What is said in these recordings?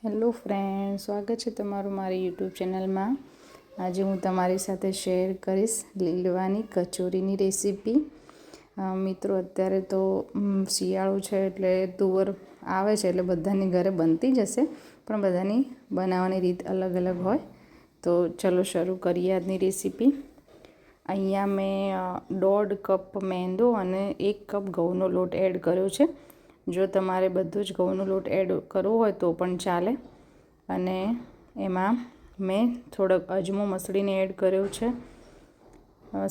Hello friend, સ્વાગત છે તમારું મારી યુટ્યુબ ચેનલમાં। આજે હું તમારી સાથે શેર કરીશ લીલવાની કચોરીની રેસીપી। મિત્રો, અત્યારે તો શિયાળો છે એટલે તુવર આવે છે એટલે બધાની ઘરે બનતી જ હશે, પણ બધાની બનાવવાની રીત અલગ અલગ હોય। તો ચલો શરૂ કરીએ આજની રેસીપી। અહીંયા મેં 1.5 કપ મેંદો અને 1 કપ ઘઉંનો લોટ એડ કર્યો છે। જો તમારે બધું જ ઘઉંનો લોટ એડ કરવો હોય તો પણ ચાલે। અને એમાં મેં થોડોક અજમો મસળીને એડ કર્યો છે,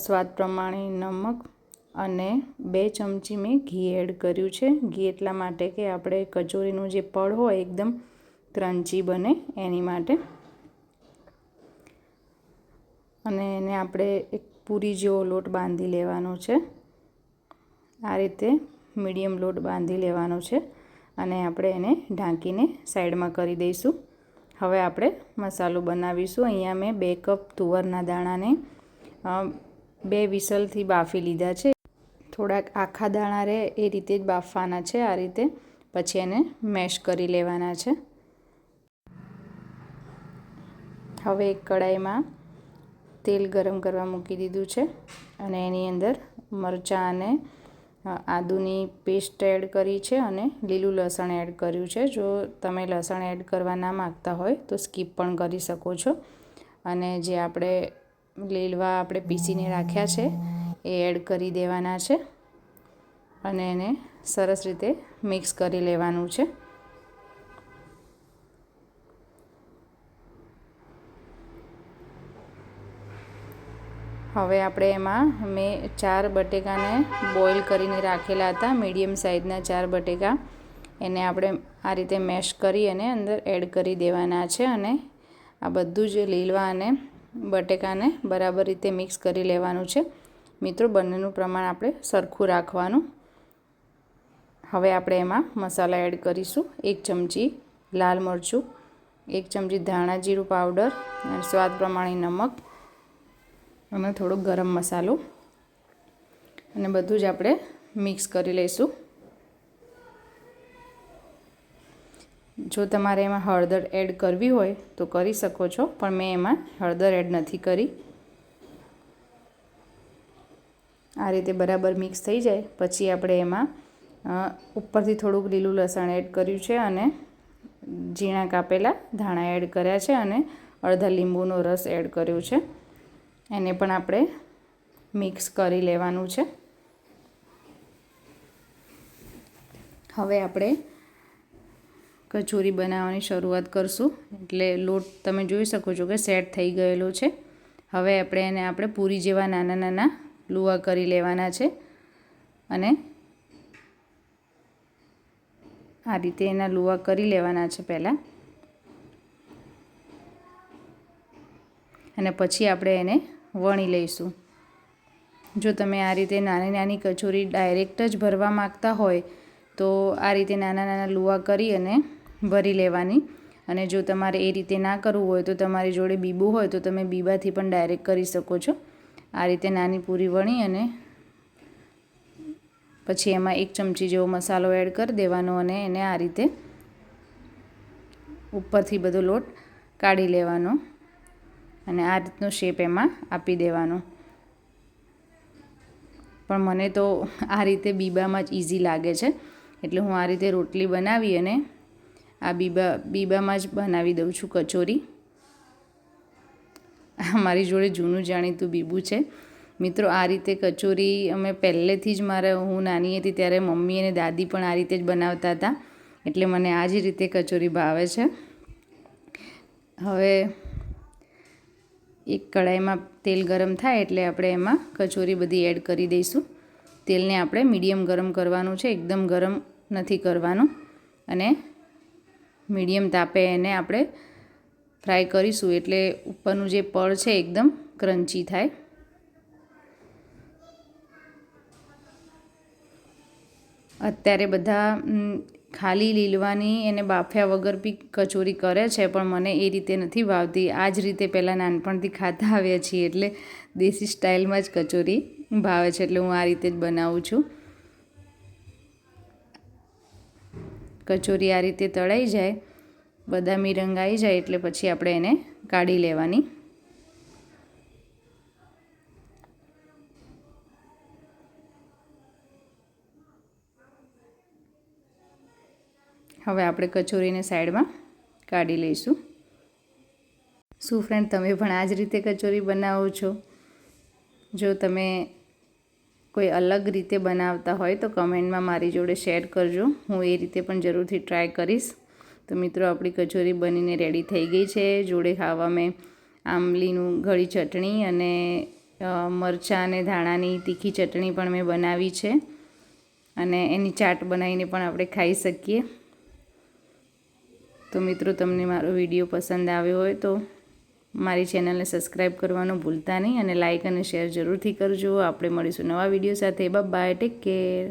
સ્વાદ પ્રમાણે નમક અને 2 ચમચી મેં ઘી એડ કર્યું છે। ઘી એટલા માટે કે આપણે કચોરીનું જે પડ હોય એકદમ ક્રન્ચી બને એની માટે। અને એને આપણે એક પૂરી જેવો લોટ બાંધી લેવાનો છે। આ રીતે મીડિયમ લોટ બાંધી લેવાનો છે અને આપણે એને ઢાંકીને સાઈડમાં કરી દઈશું। હવે આપણે મસાલો બનાવીશું। અહીંયા મેં 2 કપ તુવરના દાણાને 2 વિસલથી બાફી લીધા છે। થોડાક આખા દાણા રહે એ રીતે જ બાફવાના છે આ રીતે, પછી એને મેશ કરી લેવાના છે। હવે એક કડાઈમાં તેલ ગરમ કરવા મૂકી દીધું છે અને એની અંદર મરચાં અને આદુની પેસ્ટ એડ કરી છે અને લીલું લસણ એડ કર્યું છે। જો તમે લસણ એડ કરવા ના માગતા હોય તો સ્કીપ પણ કરી શકો છો। અને જે આપણે લીલવા આપણે પીસીને રાખ્યા છે એ એડ કરી દેવાના છે અને એને સરસ રીતે મિક્સ કરી લેવાનું છે। હવે આપણે એમાં મેં 4 બટેકાને બોઇલ કરીને રાખેલા હતા, મીડિયમ સાઇઝના 4 બટેકા, એને આપણે આ રીતે મેશ કરી અને અંદર એડ કરી દેવાના છે અને આ બધું જ લીલવા અને બટેકાને બરાબર રીતે મિક્સ કરી લેવાનું છે। મિત્રો, બંનેનું પ્રમાણ આપણે સરખું રાખવાનું। હવે આપણે એમાં મસાલા એડ કરીશું। 1 ચમચી લાલ મરચું, 1 ચમચી ધાણા જીરું પાવડર, સ્વાદ પ્રમાણે નમક અને થોડો ગરમ મસાલો, અને બધું જ આપણે મિક્સ કરી લઈશું। જો તમારે એમાં હળદર એડ કરવી હોય તો કરી શકો છો, પણ મેં એમાં હળદર એડ નથી કરી। આ રીતે બરાબર મિક્સ થઈ જાય પછી આપણે એમાં ઉપરથી થોડુંક લીલું લસણ એડ કર્યું છે અને ઝીણા કાપેલા ધાણા એડ કર્યા છે અને અડધા લીંબુનો રસ એડ કર્યો છે। એને પણ આપણે મિક્સ કરી લેવાનું છે। હવે આપણે કચોરી બનાવવાની શરૂઆત કરશું। એટલે લોટ તમે જોઈ શકો છો કે સેટ થઈ ગયેલો છે। હવે આપણે પૂરી જેવા નાના નાના લુવા કરી લેવાના છે અને આ રીતે એના લુવા કરી લેવાના છે પહેલાં, અને પછી આપણે એને વણી લઈશું। જો તમે આ રીતે નાની નાની કચોરી ડાયરેક્ટ જ ભરવા માગતા હોય તો આ રીતે નાના નાના લુવા કરી અને ભરી લેવાની। અને જો તમારે એ રીતે ના કરવું હોય તો તમારી જોડે બીબું હોય તો તમે બીબાથી પણ ડાયરેક્ટ કરી શકો છો। આ રીતે નાની પૂરી વણી અને પછી એમાં 1 ચમચી જેવો મસાલો એડ કરી દેવાનો અને એને આ રીતે ઉપરથી બધો લોટ કાઢી લેવાનો અને આ રીતનો શેપ એમાં આપી દેવાનો। પણ મને તો આ રીતે બીબામાં જ ઇઝી લાગે છે, એટલે હું આ રીતે રોટલી બનાવી અને આ બીબામાં જ બનાવી દઉં છું કચોરી। મારી જોડે જૂનું જાણીતું બીબું છે। મિત્રો, આ રીતે કચોરી અમે પહેલેથી જ હું નાની હતી ત્યારે મમ્મી અને દાદી પણ આ રીતે જ બનાવતા હતા, એટલે મને આ જ રીતે કચોરી ભાવે છે। હવે એક કડાઈમાં તેલ ગરમ થાય એટલે આપણે એમાં કચોરી બધી એડ કરી દઈશું। તેલને આપણે મીડિયમ ગરમ કરવાનું છે, એકદમ ગરમ નથી કરવાનું, અને મીડિયમ તાપે એને આપણે ફ્રાય કરીશું એટલે ઉપરનું જે પડ છે એકદમ ક્રન્ચી થાય। અત્યારે બધા ખાલી લીલવાની એને બાફ્યા વગર બી કચોરી કરે છે, પણ મને એ રીતે નથી ભાવતી। આ જ રીતે પહેલાં નાનપણથી ખાતા આવ્યા છીએ એટલે દેશી સ્ટાઇલમાં જ કચોરી ભાવે છે, એટલે હું આ રીતે જ બનાવું છું। કચોરી આ રીતે તળાઈ જાય બદામી રંગ આવી જાય એટલે પછી આપણે એને કાઢી લેવાની. હવે આપણે કચોરીને સાઈડમાં કાઢી લઈશું. શું ફ્રેન્ડ, તમે પણ આ જ રીતે કચોરી બનાવો છો? જો તમે કોઈ અલગ રીતે બનાવતા હોય તો કમેન્ટમાં મારી જોડે શેર કરજો. હું એ રીતે પણ જરૂરથી ટ્રાય કરીશ. તો મિત્રો, આપણી કચોરી બનીને રેડી થઈ ગઈ છે. જોડે ખાવા મેં આંબલીનું ગળી ચટણી અને મરચાં અને ધાણાની તીખી ચટણી પણ મેં બનાવી છે, અને એની ચાટ બનાવીને પણ આપણે ખાઈ શકીએ. તો મિત્રો, તમને મારો વિડીયો પસંદ આવ્યો હોય તો મારી ચેનલને સબસ્ક્રાઈબ કરવાનું ભૂલતા નહીં, અને લાઇક અને શેર જરૂરથી કરજો. આપણે મળીશું નવા વિડીયો સાથે. Bye bye, take care.